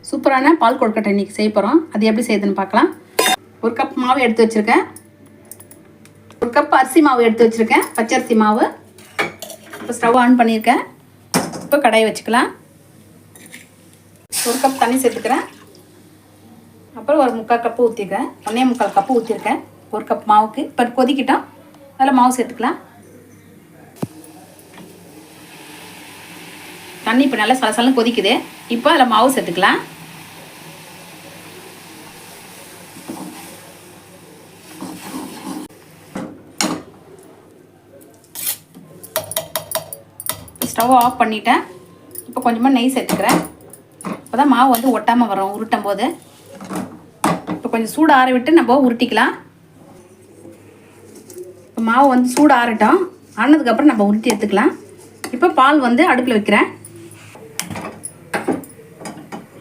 சூப்பரான பால் கொழுக்கட்டை இன்றைக்கி செய்ய போகிறோம். அது எப்படி செய்யுதுன்னு பார்க்கலாம். 1 கப் மாவு எடுத்து வச்சுருக்கேன். 1 கப் அரிசி மாவு எடுத்து வச்சுருக்கேன், பச்சரிசி மாவு. இப்போ ஸ்டவ் ஆன் பண்ணியிருக்கேன். இப்போ கடாயை வச்சுக்கலாம். 1 கப் தண்ணி சேர்த்துக்கிறேன். அப்புறம் ஒரு 3/4 கப்பு ஊற்றிக்கிறேன். 1.25 கப்பு ஊற்றிருக்கேன் 1 கப் மாவுக்கு. இப்போ கொதிக்கிட்டோம், அதில் மாவு சேர்த்துக்கலாம். தண்ணி இப்போ நல்லா சலசலன்னு கொதிக்குது. இப்போ அதில் மாவு சேர்த்துக்கலாம். ஸ்டவ் ஆஃப் பண்ணிட்டேன். இப்போ கொஞ்சமாக நெய் சேர்த்துக்கிறேன். அப்போ தான் மாவு வந்து ஒட்டாமல் வரும் உருட்டும் போது. இப்போ கொஞ்சம் சூடு ஆற விட்டு நம்ம உருட்டிக்கலாம். இப்போ மாவு வந்து சூடு ஆறட்டும். ஆனதுக்கப்புறம் நம்ம உருட்டி எடுத்துக்கலாம். இப்போ பால் வந்து அடுப்பில் வைக்கிறேன்.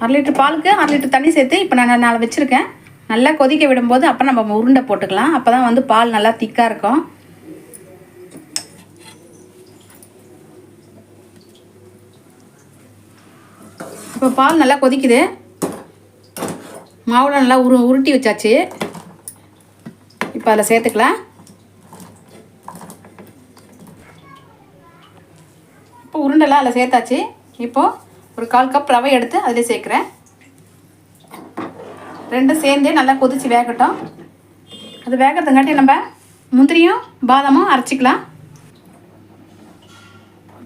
1/2 லிட்டர் பாலுக்கு 1/2 லிட்டர் தண்ணி சேர்த்து இப்போ நான் 4 வச்சுருக்கேன். நல்லா கொதிக்க விடும்போது அப்போ நம்ம உருண்டை போட்டுக்கலாம். அப்போ தான் வந்து பால் நல்லா திக்காக இருக்கும். இப்போ பால் நல்லா கொதிக்குது. மாவுல நல்லா உருட்டி வச்சாச்சு. இப்போ அதில் சேர்த்துக்கலாம். இப்போ உருண்டெல்லாம் அதில் சேர்த்தாச்சு. இப்போது ஒரு 1/4 கப் ரவை எடுத்து அதில் சேர்க்குறேன். ரெண்டும் சேர்ந்து நல்லா கொதித்து வேகட்டும். அது வேகிறதுங்காட்டி நம்ம முந்திரியும் பாதாமும் அரைச்சிக்கலாம்.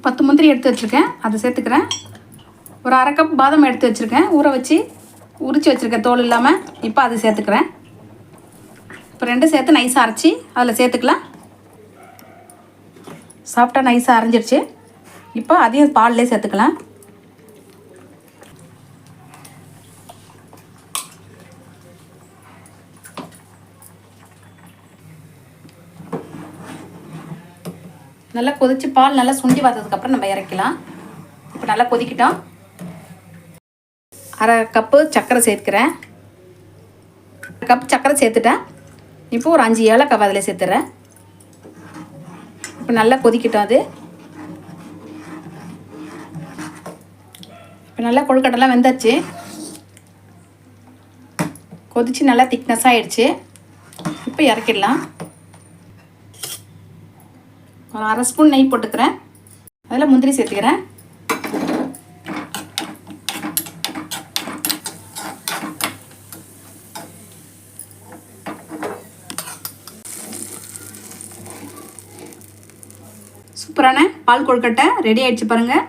10 முந்திரி எடுத்து வச்சுருக்கேன், அதை சேர்த்துக்கிறேன். ஒரு 1/2 கப் பாதாம் எடுத்து வச்சுருக்கேன், ஊற வச்சு உரித்து வச்சுருக்கேன் தோல் இல்லாமல். இப்போ அதை சேர்த்துக்கிறேன். இப்போ ரெண்டும் சேர்த்து நைஸாக அரைச்சி அதில் சேர்த்துக்கலாம். சாஃப்டாக நைஸாக அரைஞ்சிருச்சு. இப்போ அதையும் பால்லே சேர்த்துக்கலாம். நல்லா கொதித்து பால் நல்லா சுண்டி வந்ததுக்கப்புறம் நம்ம இறக்கலாம். இப்போ நல்லா கொதிக்கிட்டோம். 1/2 கப்பு சர்க்கரை சேர்த்துக்கிறேன். 1 கப் சர்க்கரை சேர்த்துட்டேன். இப்போ ஒரு 5 ஏலக்காய் அதில் சேர்த்துறேன். இப்போ நல்லா கொதிக்கிட்டோம். அது இப்போ நல்லா கொழுக்கட்டெல்லாம் வெந்தாச்சு. கொதித்து நல்லா திக்னஸ் ஆகிடுச்சு. இப்போ இறக்கிடலாம். ஒரு 1/2 ஸ்பூன் நெய் போட்டுக்கிறேன். அதில் முந்திரி சேர்த்துக்கிறேன். சூப்பரான பால் கொழுக்கட்டை ரெடி ஆயிடுச்சு பாருங்கள்.